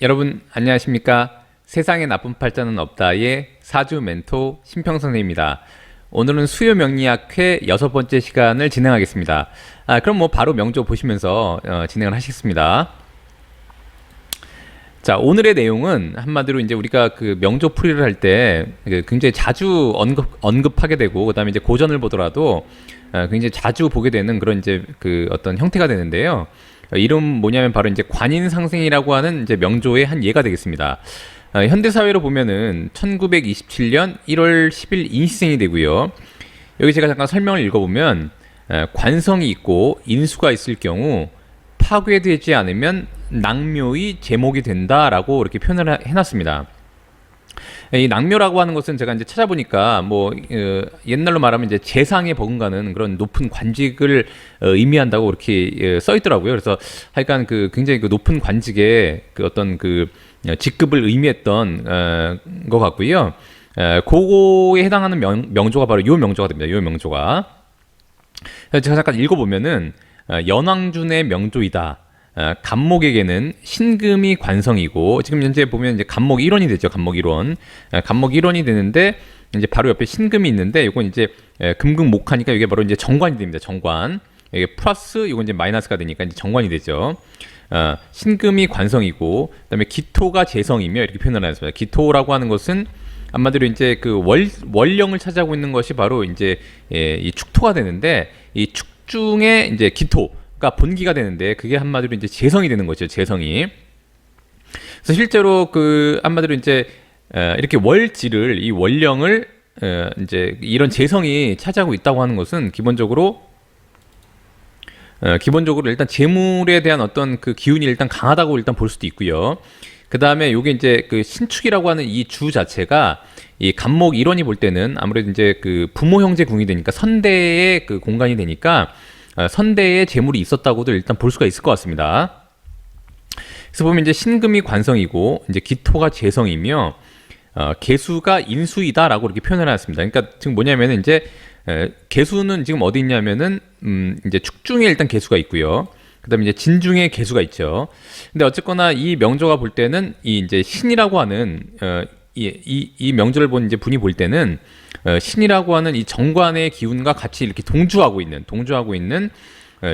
여러분 안녕하십니까? 세상에 나쁜 팔자는 없다의 사주 멘토 신평선생입니다. 오늘은 수요 명리학회 6번째 시간을 진행하겠습니다. 그럼 바로 명조 보시면서 진행을 하시겠습니다. 자, 오늘의 내용은 한마디로 이제 우리가 그 명조 풀이를 할 때 굉장히 자주 언급하게 되고, 그다음에 이제 고전을 보더라도 굉장히 자주 보게 되는 그런 이제 그 어떤 형태가 되는데요. 이름 뭐냐면 바로 이제 관인상생이라고 하는 이제 명조의 한 예가 되겠습니다. 현대 사회로 보면은 1927년 1월 10일 인시생이 되고요. 여기 제가 잠깐 설명을 읽어보면 관성이 있고 인수가 있을 경우 파괴되지 않으면 낭묘의 제목이 된다라고 이렇게 표현을 해놨습니다. 이 낭묘라고 하는 것은 제가 이제 찾아보니까 옛날로 말하면 이제 재상에 버금가는 그런 높은 관직을 의미한다고 이렇게 써 있더라고요. 그래서 하여간 그 굉장히 그 높은 관직의 그 어떤 그 직급을 의미했던 것 같고요. 그거에 해당하는 명조가 바로 요 명조가 됩니다. 요 명조가. 제가 잠깐 읽어보면은 연왕준의 명조이다. 간목에게는 신금이 관성이고, 지금 현재 보면 이제 간목 1원이 되죠. 간목 1원. 간목 1원이 되는데 이제 바로 옆에 신금이 있는데, 이건 이제 금극목하니까 이게 바로 이제 정관이 됩니다. 정관. 이게 플러스 이건 이제 마이너스가 되니까 이제 정관이 되죠. 신금이 관성이고, 그다음에 기토가 재성이며 이렇게 표현을 하였습니다. 기토라고 하는 것은 한마디로 이제 그 월령을 차지하고 있는 것이 바로 이제 이 축토가 되는데, 이 축중의 이제 기토가 본기가 되는데, 그게 한마디로 이제 재성이 되는 거죠. 재성이. 그래서 실제로 그 한마디로 이제 이렇게 월지를, 이 월령을 이제 이런 재성이 차지하고 있다고 하는 것은 기본적으로 일단 재물에 대한 어떤 그 기운이 일단 강하다고 일단 볼 수도 있고요. 그 다음에 요게 이제 그 신축이라고 하는 이 주 자체가 이 간목 일원이 볼 때는 아무래도 이제 그 부모 형제 궁이 되니까 선대의 그 공간이 되니까 선대에 재물이 있었다고도 일단 볼 수가 있을 것 같습니다. 그래서 보면 이제 신금이 관성이고 이제 기토가 재성이며 개수가 인수이다라고 이렇게 표현을 해놨습니다. 그러니까 지금 뭐냐면은 이제 개수는 지금 어디 있냐면은 이제 축중에 일단 개수가 있고요. 그다음에 이제 진중에 개수가 있죠. 근데 어쨌거나 이 명조가 볼 때는 이 이제 신이라고 하는 이 명조를 본 이제 분이 볼 때는 신이라고 하는 이 정관의 기운과 같이 이렇게 동주하고 있는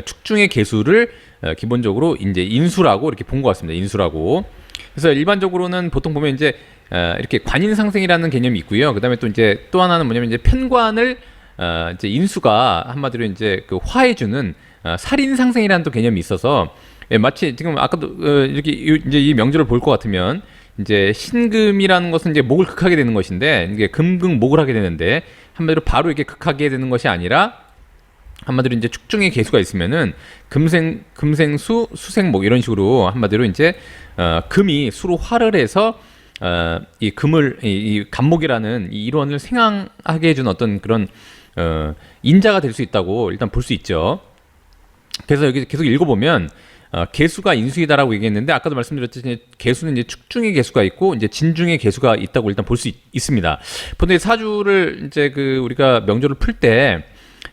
축중의 개수를 기본적으로 이제 인수라고 이렇게 본 것 같습니다. 인수라고. 그래서 일반적으로는 보통 보면 이제 이렇게 관인상생이라는 개념이 있고요. 그다음에 또 이제 또 하나는 뭐냐면 이제 편관을 이제 인수가 한마디로 이제 그 화해주는 살인상생이라는 또 개념이 있어서, 마치 지금 아까도 이렇게 이제 이 명조를 볼 것 같으면 이제 신금이라는 것은 이제 목을 극하게 되는 것인데, 이게 금극목을 하게 되는데, 한마디로 바로 이렇게 극하게 되는 것이 아니라 한마디로 이제 축중의 개수가 있으면은 금생수 수생목 이런 식으로 한마디로 이제 금이 수로 화를 해서 이 금을 이 간목이라는 이 일원을 생항하게 해준 어떤 그런 인자가 될 수 있다고 일단 볼 수 있죠. 그래서 여기 계속 읽어보면 개수가 인수이다라고 얘기했는데, 아까도 말씀드렸듯이 개수는 이제 축중의 개수가 있고 이제 진중의 개수가 있다고 일단 볼 수 있습니다. 보통 사주를 이제 그 우리가 명조를 풀 때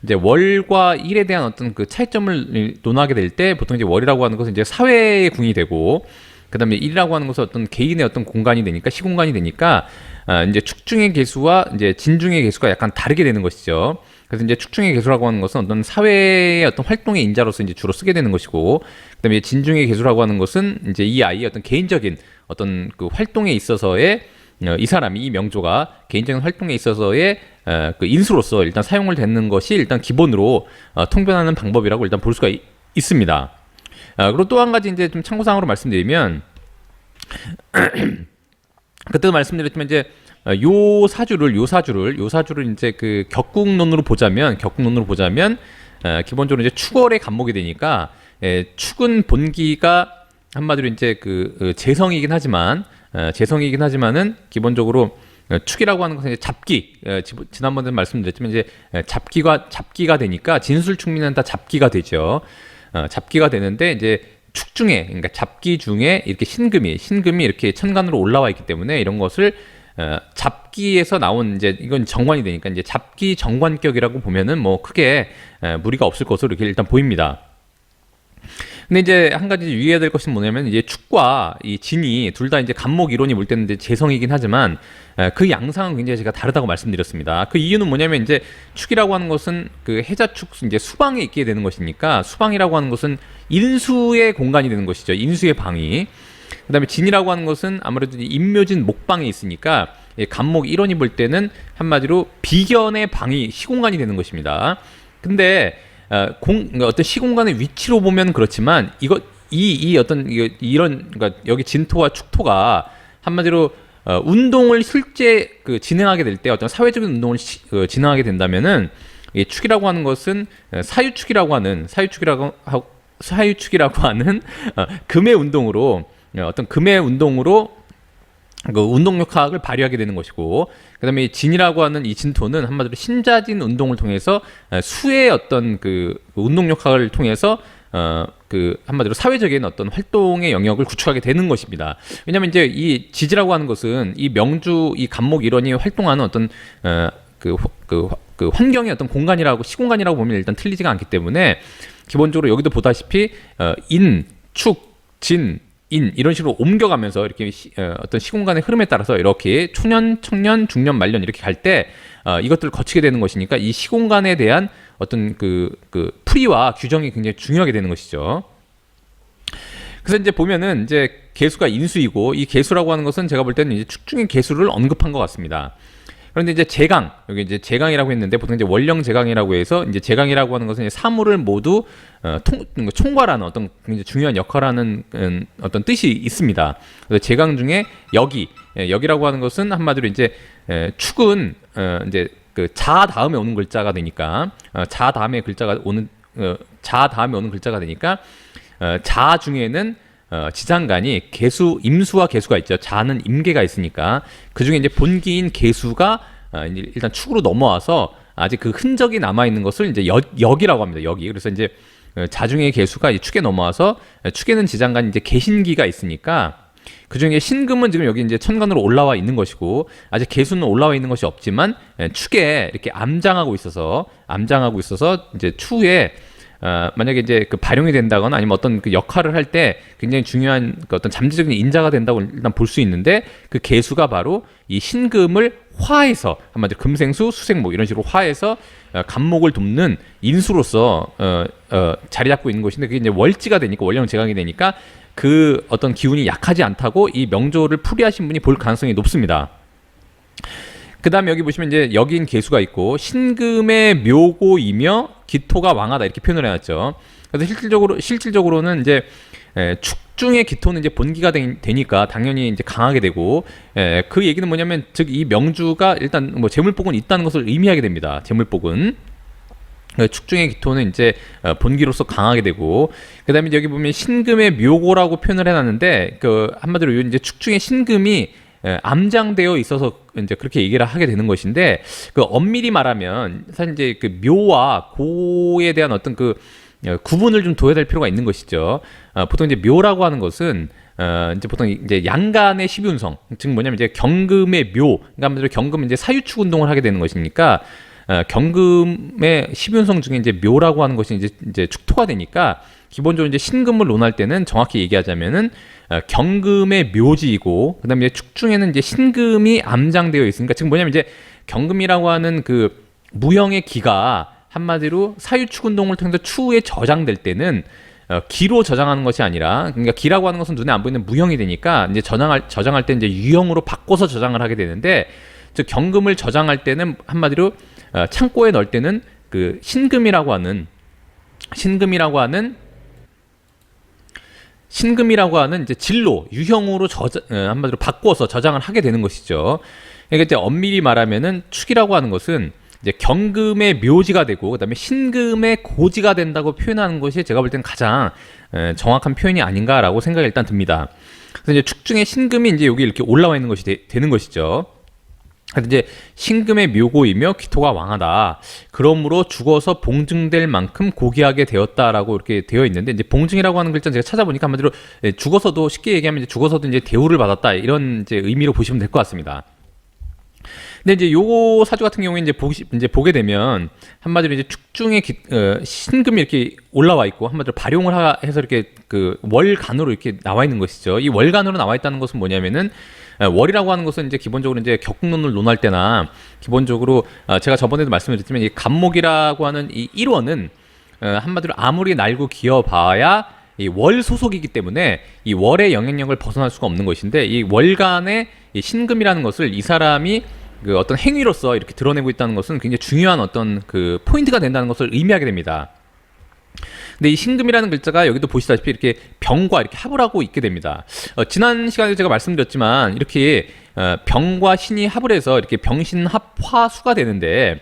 이제 월과 일에 대한 어떤 그 차이점을 논하게 될 때, 보통 이제 월이라고 하는 것은 이제 사회의 궁이 되고, 그다음에 일이라고 하는 것은 어떤 개인의 어떤 공간이 되니까, 시공간이 되니까 이제 축중의 개수와 이제 진중의 개수가 약간 다르게 되는 것이죠. 그래서 이제 축중의 개수라고 하는 것은 어떤 사회의 어떤 활동의 인자로서 이제 주로 쓰게 되는 것이고, 그다음에 진중의 개수라고 하는 것은 이제 이 아이의 어떤 개인적인 어떤 그 활동에 있어서의 이 사람이, 이 명조가 개인적인 활동에 있어서의 그 인수로서 일단 사용을 되는 것이 일단 기본으로 통변하는 방법이라고 일단 볼 수가 있습니다. 그리고 또 한 가지 이제 좀 참고사항으로 말씀드리면, 그때도 말씀드렸지만 이제 요 사주를 이제 그 격국론으로 보자면 기본적으로 이제 축월의 간목이 되니까, 축은 본기가 한마디로 이제 그 재성이긴 하지만은 기본적으로 축이라고 하는 것은 이제 잡기, 지난번에 말씀드렸지만 이제 잡기가 되니까 진술축미는 다 잡기가 되죠. 잡기가 되는데 이제 축 중에, 그러니까 잡기 중에 이렇게 신금이 이렇게 천간으로 올라와 있기 때문에 이런 것을 잡기에서 나온 이제 이건 정관이 되니까 이제 잡기 정관격이라고 보면은 뭐 크게 무리가 없을 것으로 이렇게 일단 보입니다. 근데 이제 한 가지 유의해야 될 것은 뭐냐면 이제 축과 이 진이 둘 다 이제 간목 이론이 볼 때는 이제 재성이긴 하지만 그 양상은 굉장히 제가 다르다고 말씀드렸습니다. 그 이유는 뭐냐면 이제 축이라고 하는 것은 그 해자축 이제 수방에 있게 되는 것이니까 수방이라고 하는 것은 인수의 공간이 되는 것이죠. 인수의 방이. 그다음에 진이라고 하는 것은 아무래도 인묘진 목방에 있으니까 간목 1원이 볼 때는 한마디로 비견의 방이 시공간이 되는 것입니다. 근데 어떤 시공간의 위치로 보면 그렇지만 이런 그러니까 여기 진토와 축토가 한마디로 운동을 실제 진행하게 될 때 어떤 사회적인 운동을 진행하게 된다면은 이 축이라고 하는 것은 사유축이라고 하는 금의 운동으로 어떤 금의 운동으로 그 운동력학을 발휘하게 되는 것이고, 그다음에 이 진이라고 하는 이 진토는 한마디로 신자진 운동을 통해서 수의 어떤 그 운동력학을 통해서 그 한마디로 사회적인 어떤 활동의 영역을 구축하게 되는 것입니다. 왜냐하면 이제 이 지지라고 하는 것은 이 명주 이 간목 일원이 활동하는 어떤 그 환경의 어떤 공간이라고 시공간이라고 보면 일단 틀리지가 않기 때문에 기본적으로 여기도 보다시피 인, 축, 진, 인 이런 식으로 옮겨가면서 이렇게 어떤 시공간의 흐름에 따라서 이렇게 초년, 청년, 중년, 말년 이렇게 갈 때 이것들을 거치게 되는 것이니까 이 시공간에 대한 어떤 그 풀이와 규정이 굉장히 중요하게 되는 것이죠. 그래서 이제 보면은 이제 개수가 인수이고 이 개수라고 하는 것은 제가 볼 때는 이제 축 중의 개수를 언급한 것 같습니다. 그런데 이제 제강, 여기 이제 제강이라고 했는데 보통 이제 원령 제강이라고 해서 이제 제강이라고 하는 것은 사물을 모두 총괄하는 어떤 굉장히 중요한 역할을 하는 어떤 뜻이 있습니다. 그래서 제강 중에 여기라고 하는 것은 한마디로 이제 축은 이제 그 자 다음에 오는 글자가 되니까 자 다음에 오는 글자가 되니까 자 중에는 지장간이 개수, 임수와 개수가 있죠. 자는 임계가 있으니까 그 중에 이제 본기인 개수가 이제 일단 축으로 넘어와서 아직 그 흔적이 남아 있는 것을 이제 역이라고 합니다. 역이. 그래서 이제 자중의 개수가 이 축에 넘어와서 축에는 지장간이 이제 개신기가 있으니까 그 중에 신금은 지금 여기 이제 천간으로 올라와 있는 것이고 아직 개수는 올라와 있는 것이 없지만 축에 이렇게 암장하고 있어서 이제 추후에 만약에 이제 그 발용이 된다거나 아니면 어떤 그 역할을 할 때 굉장히 중요한 그 어떤 잠재적인 인자가 된다고 일단 볼 수 있는데 그 개수가 바로 이 신금을 화해서 한마디로 금생수, 수생목 이런 식으로 화해서 간목을 돕는 인수로서 자리 잡고 있는 것인데 그게 이제 월지가 되니까 월령 제강이 되니까 그 어떤 기운이 약하지 않다고 이 명조를 풀이하신 분이 볼 가능성이 높습니다. 그 다음에 여기 보시면 이제 여기인 개수가 있고 신금의 묘고이며 기토가 왕하다 이렇게 표현을 해놨죠. 그래서 실질적으로는 이제 축중의 기토는 이제 본기가 되니까 당연히 이제 강하게 되고 그 얘기는 뭐냐면 즉 이 명주가 일단 뭐 재물복은 있다는 것을 의미하게 됩니다. 재물복은 축중의 기토는 이제 본기로서 강하게 되고 그다음에 여기 보면 신금의 묘고라고 표현을 해놨는데 그 한마디로 이제 축중의 신금이 암장되어 있어서 이제 그렇게 얘기를 하게 되는 것인데 그 엄밀히 말하면 사실 이제 그 묘와 고에 대한 어떤 그 구분을 좀 둬야 될 필요가 있는 것이죠. 보통 이제 묘라고 하는 것은 이제 보통 이제 양간의 십윤성 즉 뭐냐면 이제 경금의 묘 그러니까 한마디로 경금은 이제 사유축 운동을 하게 되는 것이니까 경금의 십윤성 중에 이제 묘라고 하는 것이 이제 축토가 되니까 기본적으로 이제 신금을 논할 때는 정확히 얘기하자면은 경금의 묘지이고 그다음에 축중에는 이제 신금이 암장되어 있으니까 지금 뭐냐면 이제 경금이라고 하는 그 무형의 기가 한마디로 사유축 운동을 통해서 추후에 저장될 때는 기로 저장하는 것이 아니라 그러니까 기라고 하는 것은 눈에 안 보이는 무형이 되니까 이제 저장할 때 이제 유형으로 바꿔서 저장을 하게 되는데 즉 경금을 저장할 때는 한마디로 창고에 넣을 때는 그 신금이라고 하는 이제 진로 유형으로 한마디로 바꿔서 저장을 하게 되는 것이죠. 그러니까 이제 엄밀히 말하면은 축이라고 하는 것은 이제 경금의 묘지가 되고 그다음에 신금의 고지가 된다고 표현하는 것이 제가 볼 때는 가장 정확한 표현이 아닌가라고 생각이 일단 듭니다. 그래서 이제 축 중에 신금이 이제 여기 이렇게 올라와 있는 것이 되는 것이죠. 그래서 이제 신금의 묘고이며 기토가 왕하다. 그러므로 죽어서 봉증될 만큼 고귀하게 되었다라고 이렇게 되어 있는데 이제 봉증이라고 하는 글자는 제가 찾아보니까 한마디로 죽어서도 쉽게 얘기하면 이제 죽어서도 이제 대우를 받았다 이런 이제 의미로 보시면 될 것 같습니다. 근데 이제 요 사주 같은 경우에 이제 보게 되면 한마디로 이제 축중에 신금이 이렇게 올라와 있고 한마디로 발용을 해서 이렇게 그 월간으로 이렇게 나와 있는 것이죠. 이 월간으로 나와 있다는 것은 뭐냐면은 월이라고 하는 것은 이제 기본적으로 이제 격론을 논할 때나 기본적으로 제가 저번에도 말씀드렸지만 이 간목이라고 하는 이 1원은 한마디로 아무리 날고 기어봐야 이 월 소속이기 때문에 이 월의 영향력을 벗어날 수가 없는 것인데 이 월간의 이 신금이라는 것을 이 사람이 그 어떤 행위로서 이렇게 드러내고 있다는 것은 굉장히 중요한 어떤 그 포인트가 된다는 것을 의미하게 됩니다. 근데 이 신금이라는 글자가 여기도 보시다시피 이렇게 병과 이렇게 합을 하고 있게 됩니다. 지난 시간에 제가 말씀드렸지만 이렇게 병과 신이 합을 해서 이렇게 병신합화수가 되는데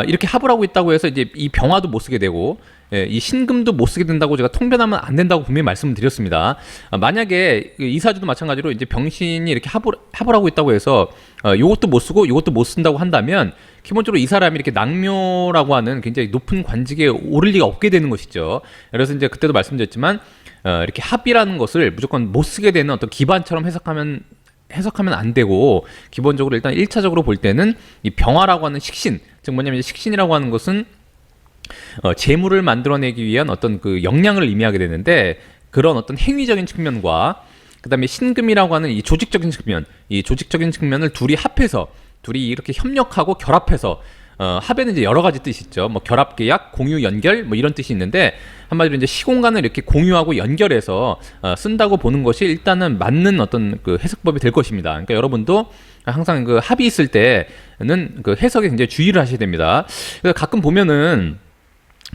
이렇게 합을 하고 있다고 해서 이제 이 병화도 못 쓰게 되고 이 신금도 못 쓰게 된다고 제가 통변하면 안 된다고 분명히 말씀을 드렸습니다. 만약에 이 사주도 마찬가지로 이제 병신이 이렇게 합을 하고 있다고 해서 요것도 못 쓰고 요것도 못 쓴다고 한다면 기본적으로 이 사람이 이렇게 낭묘라고 하는 굉장히 높은 관직에 오를 리가 없게 되는 것이죠. 그래서 이제 그때도 말씀드렸지만 이렇게 합이라는 것을 무조건 못 쓰게 되는 어떤 기반처럼 해석하면 안 되고 기본적으로 일단 1차적으로 볼 때는 이 병화라고 하는 식신, 즉 뭐냐면 식신이라고 하는 것은 재물을 만들어내기 위한 어떤 그 역량을 의미하게 되는데 그런 어떤 행위적인 측면과 그다음에 신금이라고 하는 이 조직적인 측면을 둘이 합해서 둘이 이렇게 협력하고 결합해서 합에는 이제 여러 가지 뜻이 있죠. 뭐 결합, 계약, 공유, 연결 뭐 이런 뜻이 있는데 한마디로 이제 시공간을 이렇게 공유하고 연결해서 쓴다고 보는 것이 일단은 맞는 어떤 그 해석법이 될 것입니다. 그러니까 여러분도 항상 그 합이 있을 때는 그 해석에 굉장히 주의를 하셔야 됩니다. 그래서 가끔 보면은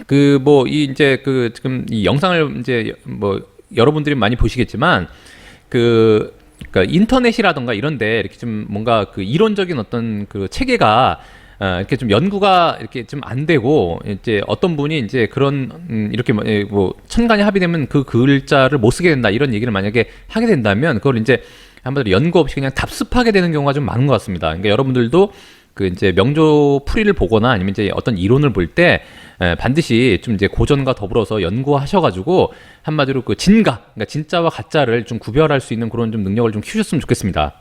그 뭐 이 이제 그 지금 이 영상을 이제 뭐 여러분들이 많이 보시겠지만 그러니까 인터넷이라던가 이런데 이렇게 좀 뭔가 그 이론적인 어떤 그 체계가 이렇게 좀 연구가 이렇게 좀 안 되고 이제 어떤 분이 이제 그런 이렇게 뭐 천간이 합의되면 그 글자를 못 쓰게 된다 이런 얘기를 만약에 하게 된다면 그걸 이제 한마디로 연구 없이 그냥 답습하게 되는 경우가 좀 많은 것 같습니다. 그러니까 여러분들도 그 이제 명조 풀이를 보거나 아니면 이제 어떤 이론을 볼 때 반드시 좀 이제 고전과 더불어서 연구하셔가지고 한마디로 그 그러니까 진짜와 가짜를 좀 구별할 수 있는 그런 좀 능력을 좀 키우셨으면 좋겠습니다.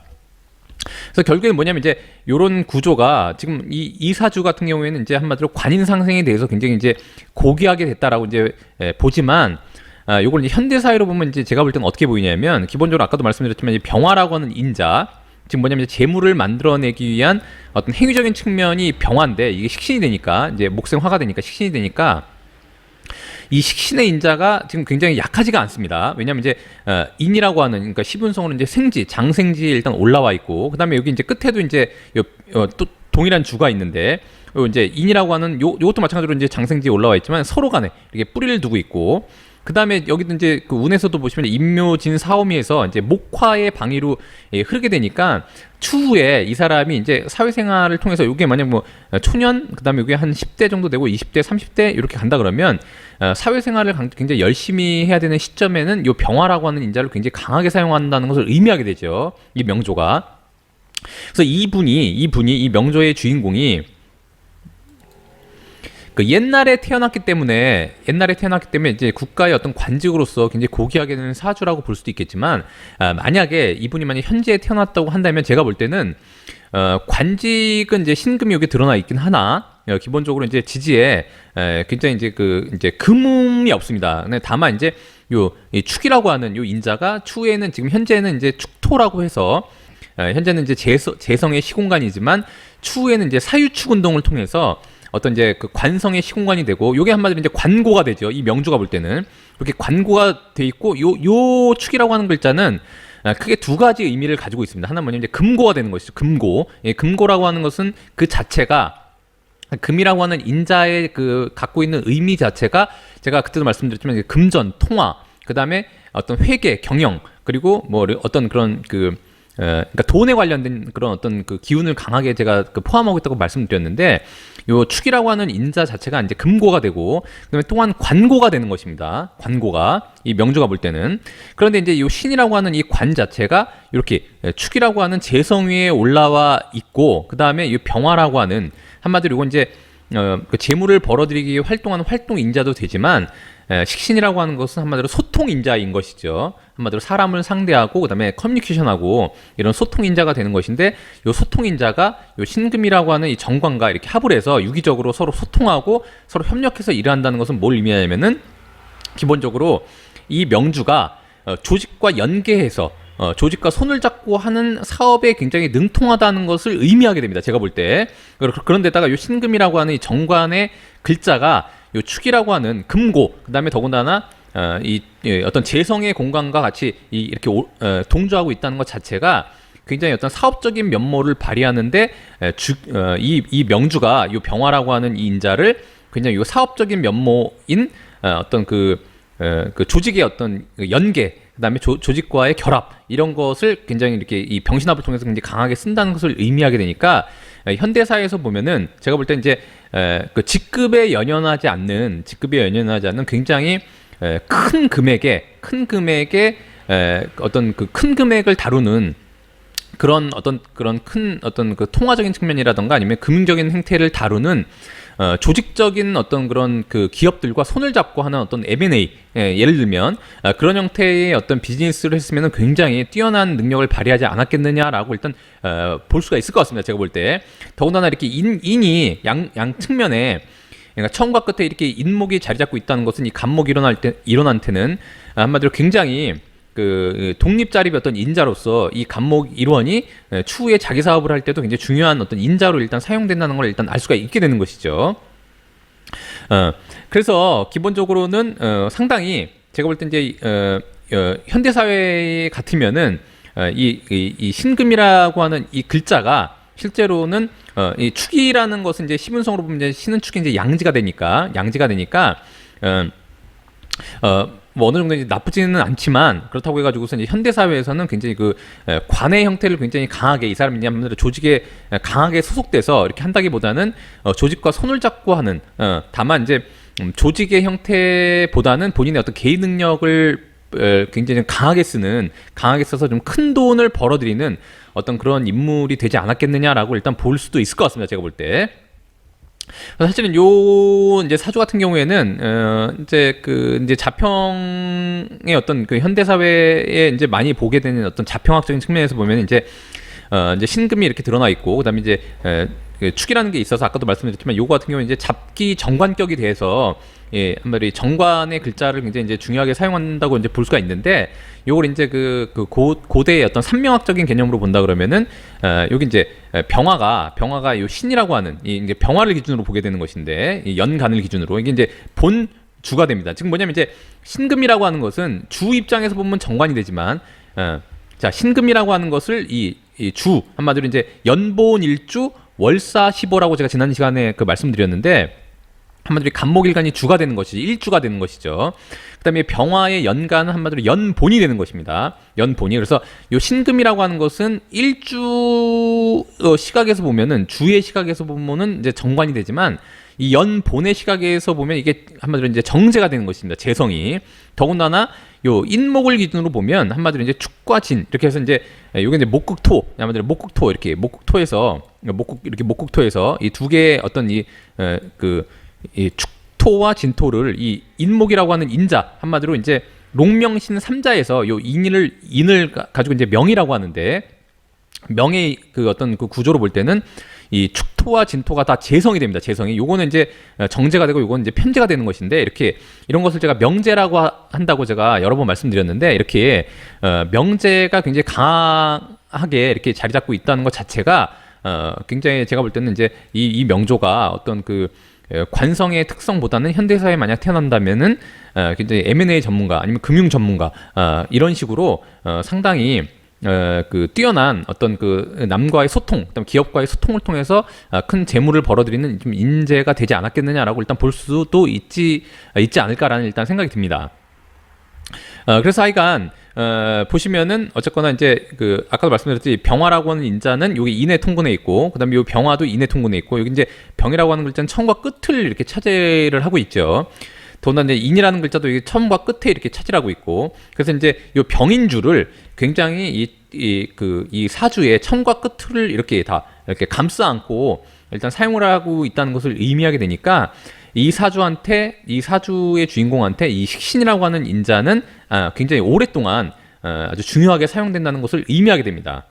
그래서 결국에는 뭐냐면 이제 요런 구조가 지금 이 사주 같은 경우에는 이제 한마디로 관인 상생에 대해서 굉장히 이제 고귀하게 됐다라고 이제 보지만 요걸 이제 현대 사회로 보면 이제 제가 볼 때는 어떻게 보이냐면 기본적으로 아까도 말씀드렸지만 이 병화라고 하는 인자 지금 뭐냐면 이제 재물을 만들어내기 위한 어떤 행위적인 측면이 병화인데 이게 식신이 되니까 이제 목생화가 되니까 식신이 되니까 이 식신의 인자가 지금 굉장히 약하지가 않습니다. 왜냐하면 이제 인이라고 하는 그러니까 시분성으로 이제 생지, 장생지에 일단 올라와 있고 그다음에 여기 이제 끝에도 이제 또 동일한 주가 있는데 이제 인이라고 하는 요것도 마찬가지로 이제 장생지에 올라와 있지만 서로 간에 이렇게 뿌리를 두고 있고 그 다음에 여기도 이제 그 운에서도 보시면 임묘진 사오미에서 이제 목화의 방위로 흐르게 되니까 추후에 이 사람이 이제 사회생활을 통해서 이게 만약 뭐 초년 그 다음에 이게 한 10대 정도 되고 20대 30대 이렇게 간다 그러면 사회생활을 굉장히 열심히 해야 되는 시점에는 요 병화라고 하는 인자를 굉장히 강하게 사용한다는 것을 의미하게 되죠. 이 명조가. 그래서 이 명조의 주인공이 그 옛날에 태어났기 때문에 이제 국가의 어떤 관직으로서 굉장히 고귀하게 되는 사주라고 볼 수도 있겠지만 만약에 이분이 만약 현재에 태어났다고 한다면 제가 볼 때는 관직은 이제 신금이 여기 드러나 있긴 하나 기본적으로 이제 지지에 굉장히 이제 금음이 없습니다. 근데 다만 이제 이 축이라고 하는 요 인자가 추후에는 지금 현재는 이제 축토라고 해서 현재는 이제 재성의 시공간이지만 추후에는 이제 사유축 운동을 통해서 어떤 이제 그 관성의 시공간이 되고 요게 한마디로 이제 관고가 되죠. 이 명주가 볼 때는 이렇게 관고가 돼 있고 요 축이라고 하는 글자는 크게 두 가지 의미를 가지고 있습니다. 하나는 뭐냐면 이제 금고가 되는 것이죠. 금고. 금고라고 하는 것은 그 자체가 금이라고 하는 인자의 그 갖고 있는 의미 자체가 제가 그때도 말씀드렸지만 금전, 통화, 그 다음에 어떤 회계, 경영, 그리고 뭐 어떤 그런 그러니까 돈에 관련된 그런 어떤 그 기운을 강하게 제가 포함하고 있다고 말씀드렸는데 요 축이라고 하는 인자 자체가 이제 금고가 되고 그다음에 또한 관고가 되는 것입니다. 관고가 이 명주가 볼 때는 그런데 이제 요 신이라고 하는 이 관 자체가 이렇게 축이라고 하는 재성 위에 올라와 있고 그다음에 이 병화라고 하는 한마디로 이건 이제 그 재물을 벌어들이기 위해 활동하는 활동 인자도 되지만 식신이라고 하는 것은 한마디로 소통 인자인 것이죠. 한마디로 사람을 상대하고 그다음에 커뮤니케이션하고 이런 소통 인자가 되는 것인데 요 소통 인자가 요 신금이라고 하는 이 정관과 이렇게 합을 해서 유기적으로 서로 소통하고 서로 협력해서 일을 한다는 것은 뭘 의미하냐면은 기본적으로 이 명주가 조직과 연계해서 조직과 손을 잡고 하는 사업에 굉장히 능통하다는 것을 의미하게 됩니다. 제가 볼 때. 그런데다가 요 신금이라고 하는 이 정관의 글자가 요 축이라고 하는 금고, 그 다음에 더군다나 어떤 재성의 공간과 같이 이렇게 동조하고 있다는 것 자체가 굉장히 어떤 사업적인 면모를 발휘하는데 이 명주가 요 병화라고 하는 이 인자를 굉장히 요 사업적인 면모인 어떤 그 조직의 어떤 연계, 그다음에 조직과의 결합 이런 것을 굉장히 이렇게 이 병신합을 통해서 굉장히 강하게 쓴다는 것을 의미하게 되니까 현대사에서 보면은 제가 볼 때 이제 그 직급에 연연하지 않는 굉장히 큰 금액의 어떤 그 큰 금액을 다루는 그런 큰 어떤 그 통화적인 측면이라던가 아니면 금융적인 행태를 다루는 조직적인 어떤 그런 그 기업들과 손을 잡고 하는 어떤 M&A, 예를 들면 그런 형태의 어떤 비즈니스를 했으면 굉장히 뛰어난 능력을 발휘하지 않았겠느냐라고 일단 볼 수가 있을 것 같습니다. 제가 볼 때. 더군다나 이렇게 인이 양 측면에, 그러니까 처음과 끝에 이렇게 인목이 자리 잡고 있다는 것은 이 간목 일원한테는 한마디로 굉장히 그 독립자립의 어떤 인자로서 이 간목 일원이 추후에 자기 사업을 할 때도 굉장히 중요한 어떤 인자로 일단 사용된다는 걸 일단 알 수가 있게 되는 것이죠. 그래서 기본적으로는 상당히 제가 볼 때 이제 현대 사회 같으면은 이 신금이라고 하는 이 글자가 실제로는 이 축이라는 것은 이제 시분성으로 보면 이제 신은 축이 이제 양지가 되니까 뭐 어느 정도 이제 나쁘지는 않지만 그렇다고 해가지고서 이제 현대 사회에서는 굉장히 그 관의 형태를 굉장히 강하게 이 사람이 조직에 강하게 소속돼서 이렇게 한다기보다는 조직과 손을 잡고 하는 다만 이제 조직의 형태보다는 본인의 어떤 개인 능력을 굉장히 강하게 써서 좀 큰 돈을 벌어들이는 어떤 그런 인물이 되지 않았겠느냐라고 일단 볼 수도 있을 것 같습니다. 제가 볼 때. 사실은 이제 사주 같은 경우에는 이제 자평의 어떤 그 현대 사회에 이제 많이 보게 되는 어떤 자평학적인 측면에서 보면 이제 신금이 이렇게 드러나 있고 그다음에 이제 그 축이라는 게 있어서 아까도 말씀드렸지만 요거 같은 경우는 이제 잡기 정관격이 돼서 한마디로 정관의 글자를 굉장히 이제 중요하게 사용한다고 이제 볼 수가 있는데 요걸 이제 고대의 어떤 산명학적인 개념으로 본다 그러면은 여기 이제 병화가 요 신이라고 하는 이제 병화를 기준으로 보게 되는 것인데 이 연간을 기준으로 이게 이제 본 주가 됩니다. 지금 뭐냐면 이제 신금이라고 하는 것은 주 입장에서 보면 정관이 되지만 자 신금이라고 하는 것을 이 주 한마디로 이제 연본 일주 월사 15라고 제가 지난 시간에 말씀드렸는데 한마디로 간목일간이 주가 되는 것이지 일주가 되는 것이죠. 그다음에 병화의 연간은 한마디로 연본이 되는 것입니다. 연본이. 그래서 요 신금이라고 하는 것은 일주 시각에서 보면은 주의 시각에서 보면은 이제 정관이 되지만 이 연본의 시각에서 보면 이게 한마디로 이제 정제가 되는 것입니다. 재성이. 더군다나 요 인목을 기준으로 보면 한마디로 이제 축과 진 이렇게 해서 이제 요게 이제 목극토 한마디로 목극토 이렇게 목극토에서 이 두 개의 어떤 이 축토와 진토를 이 인목이라고 하는 인자 한마디로 이제 롱명신 삼자에서 요 인을 가지고 이제 명이라고 하는데 명의 그 어떤 그 구조로 볼 때는 이 축토와 진토가 다 재성이 됩니다. 재성이 요거는 이제 정제가 되고 요거는 이제 편제가 되는 것인데 이런 것을 제가 명제라고 한다고 제가 여러 번 말씀드렸는데 이렇게 명제가 굉장히 강하게 이렇게 자리 잡고 있다는 것 자체가 굉장히 제가 볼 때는 이제 이 명조가 어떤 그 관성의 특성보다는 현대사에 만약 태어난다면은 굉장히 M&A 전문가 아니면 금융 전문가 이런 식으로 상당히 그 뛰어난 어떤 그 남과의 소통, 그다음 기업과의 소통을 통해서 큰 재물을 벌어들이는 좀 인재가 되지 않았겠느냐라고 일단 볼 수도 있지 않을까라는 일단 생각이 듭니다. 그래서 하여간 보시면은 어쨌거나 이제 그 아까도 말씀드렸듯이 병화라고 하는 인자는 여기 인의 통근에 있고 그다음에 요 병화도 인의 통근에 있고 여기 이제 병이라고 하는 글자는 처음과 끝을 이렇게 차지를 하고 있죠. 더군다나 이제 인이라는 글자도 이게 처음과 끝에 이렇게 차지하고 있고 그래서 이제 요 병인주를 굉장히 이 사주의 처음과 끝을 이렇게 다 이렇게 감싸 안고 일단 사용을 하고 있다는 것을 의미하게 되니까 이 사주의 주인공한테 이 식신이라고 하는 인자는 굉장히 오랫동안 아주 중요하게 사용된다는 것을 의미하게 됩니다.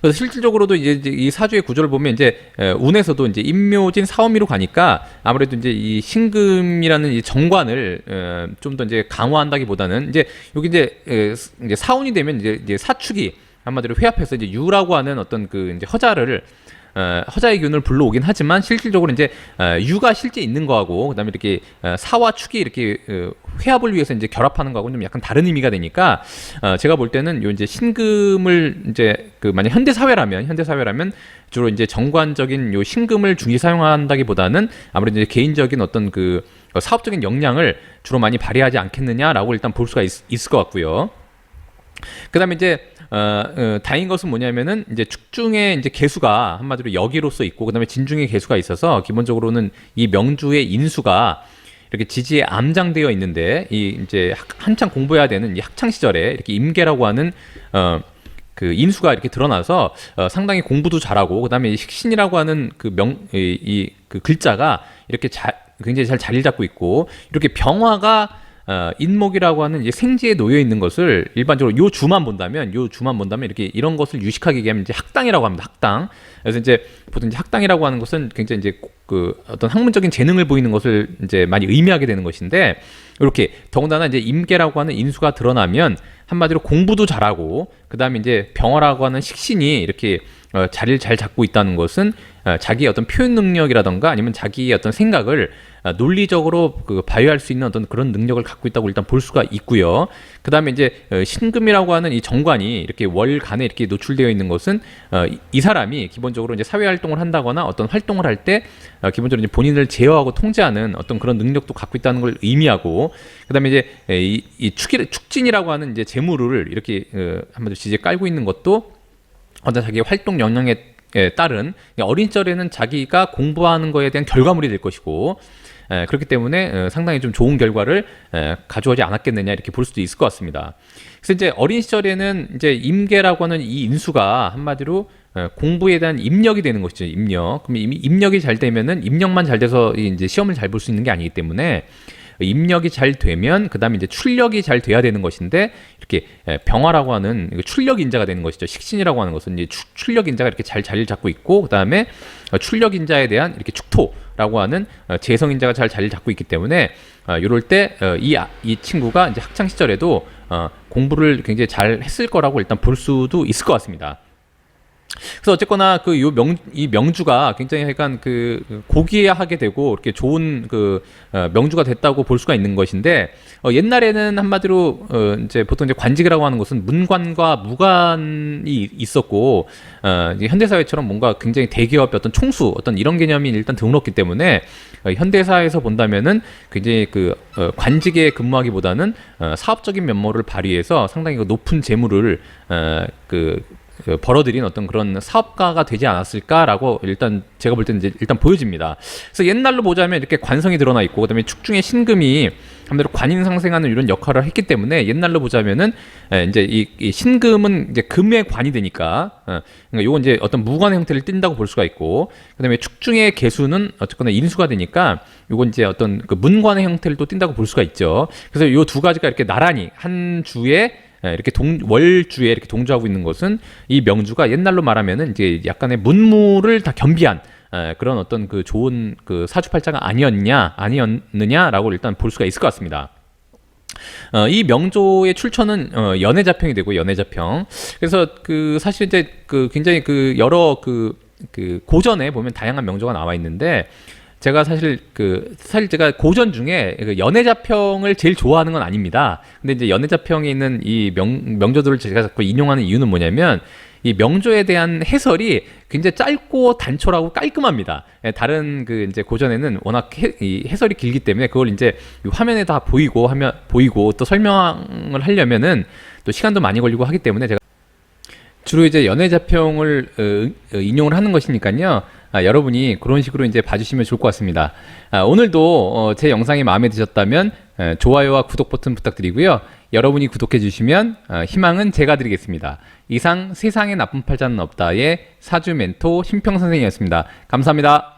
그래서 실질적으로도 이제 이 사주의 구조를 보면 이제 운에서도 이제 임묘진 사오미로 가니까 아무래도 이제 이 신금이라는 이 정관을 좀 더 이제 강화한다기보다는 이제 여기 이제 사운이 되면 이제 사축이 한마디로 회합해서 이제 유라고 하는 어떤 그 이제 허자의 기운을 불러오긴 하지만 실질적으로 이제 유가 실제 있는 거하고 그다음에 이렇게 사와 축이 이렇게 회합을 위해서 이제 결합하는 거하고는 좀 약간 다른 의미가 되니까 제가 볼 때는 요 이제 신금을 이제 그 만약 현대 사회라면 주로 이제 정관적인 요 신금을 중시 사용한다기보다는 아무래도 이제 개인적인 어떤 그 사업적인 역량을 주로 많이 발휘하지 않겠느냐라고 일단 볼 수가 있을 것 같고요. 그다음에 이제 다행인 것은 뭐냐면은 이제 축중에 이제 개수가 한마디로 여기로서 있고 그다음에 진중에 개수가 있어서 기본적으로는 이 명주의 인수가 이렇게 지지에 암장되어 있는데 이 이제 한창 공부해야 되는 이 학창 시절에 이렇게 임계라고 하는 그 인수가 이렇게 드러나서 상당히 공부도 잘하고 그다음에 이 식신이라고 하는 그 그 글자가 이렇게 굉장히 잘 자리를 잡고 있고 이렇게 병화가 인목이라고 하는 이제 생지에 놓여 있는 것을 일반적으로 요 주만 본다면 이렇게 이런 것을 유식하게 얘기하면 이제 학당이라고 합니다. 학당. 그래서 이제 보통 이제 학당이라고 하는 것은 굉장히 이제 그 어떤 학문적인 재능을 보이는 것을 이제 많이 의미하게 되는 것인데 이렇게 더군다나 이제 임계라고 하는 인수가 드러나면 한마디로 공부도 잘하고 그다음에 이제 병화라고 하는 식신이 이렇게 자리를 잘 잡고 있다는 것은 자기의 어떤 표현 능력이라던가 아니면 자기의 어떤 생각을 논리적으로 그 발휘할 수 있는 어떤 그런 능력을 갖고 있다고 일단 볼 수가 있고요. 그 다음에 이제 신금이라고 하는 이 정관이 이렇게 월간에 이렇게 노출되어 있는 것은 이 사람이 기본적으로 이제 사회 활동을 한다거나 어떤 활동을 할 때 기본적으로 이제 본인을 제어하고 통제하는 어떤 그런 능력도 갖고 있다는 걸 의미하고 그 다음에 이제 이 축진이라고 하는 이제 재물을 이렇게 한마디로 지지에 깔고 있는 것도 어떤 자기의 활동 역량에 따른 어린 시절에는 자기가 공부하는 거에 대한 결과물이 될 것이고 그렇기 때문에 상당히 좀 좋은 결과를 가져오지 않았겠느냐 이렇게 볼 수도 있을 것 같습니다. 그래서 이제 어린 시절에는 이제 임계라고 하는 이 인수가 한마디로 공부에 대한 입력이 되는 것이죠. 입력. 그럼 입력이 잘 되면은 입력만 잘 돼서 이제 시험을 잘 볼 수 있는 게 아니기 때문에 입력이 잘 되면 그다음에 이제 출력이 잘 돼야 되는 것인데 이렇게 병화라고 하는 출력 인자가 되는 것이죠. 식신이라고 하는 것은 이제 출력 인자가 이렇게 잘 자리를 잡고 있고 그다음에 출력 인자에 대한 이렇게 축토라고 하는 재성 인자가 잘 자리를 잡고 있기 때문에 이럴 때 이 친구가 이제 학창 시절에도 공부를 굉장히 잘 했을 거라고 일단 볼 수도 있을 것 같습니다. 그래서 어쨌거나 이 명주가 굉장히 약간 고귀하게 되고 이렇게 좋은 명주가 됐다고 볼 수가 있는 것인데 옛날에는 한마디로 이제 보통 이제 관직이라고 하는 것은 문관과 무관이 있었고 이제 현대사회처럼 뭔가 굉장히 대기업의 어떤 총수 어떤 이런 개념이 일단 드물었기 때문에 현대사회에서 본다면은 굉장히 관직에 근무하기보다는 사업적인 면모를 발휘해서 상당히 높은 재물을 벌어들인 어떤 그런 사업가가 되지 않았을까라고 일단 제가 볼 때는 이제 일단 보여집니다. 그래서 옛날로 보자면 이렇게 관성이 드러나 있고 그다음에 축중에 신금이 한마디로 관인상생하는 이런 역할을 했기 때문에 옛날로 보자면은 이제 이 신금은 이제 금의 관이 되니까 그러니까 요건 이제 어떤 무관의 형태를 띈다고 볼 수가 있고 그다음에 축중의 개수는 어쨌거나 인수가 되니까 요건 이제 어떤 문관의 형태를 또 띈다고 볼 수가 있죠. 그래서 요 두 가지가 이렇게 나란히 한 주에 이렇게 월주에 이렇게 동조하고 있는 것은 이 명주가 옛날로 말하면은 이제 약간의 문무를 다 겸비한 그런 어떤 좋은 사주팔자가 아니었느냐라고 일단 볼 수가 있을 것 같습니다. 이 명조의 출처는 연해자평이 되고 연해자평. 그래서 사실 이제 굉장히 여러 고전에 보면 다양한 명조가 나와 있는데. 제가 사실 제가 고전 중에 연해자평을 제일 좋아하는 건 아닙니다. 근데 이제 연해자평에 있는 이 명조들을 제가 자꾸 인용하는 이유는 뭐냐면 이 명조에 대한 해설이 굉장히 짧고 단촐하고 깔끔합니다. 다른 이제 고전에는 워낙 해설이 길기 때문에 그걸 이제 화면에 다 보이고 또 설명을 하려면은 또 시간도 많이 걸리고 하기 때문에 제가 주로 이제 연해자평을 인용을 하는 것이니까요. 여러분이 그런 식으로 이제 봐주시면 좋을 것 같습니다. 오늘도 제 영상이 마음에 드셨다면 좋아요와 구독 버튼 부탁드리고요. 여러분이 구독해 주시면 희망은 제가 드리겠습니다. 이상 세상에 나쁜 팔자는 없다의 사주 멘토 심평 선생이었습니다. 감사합니다.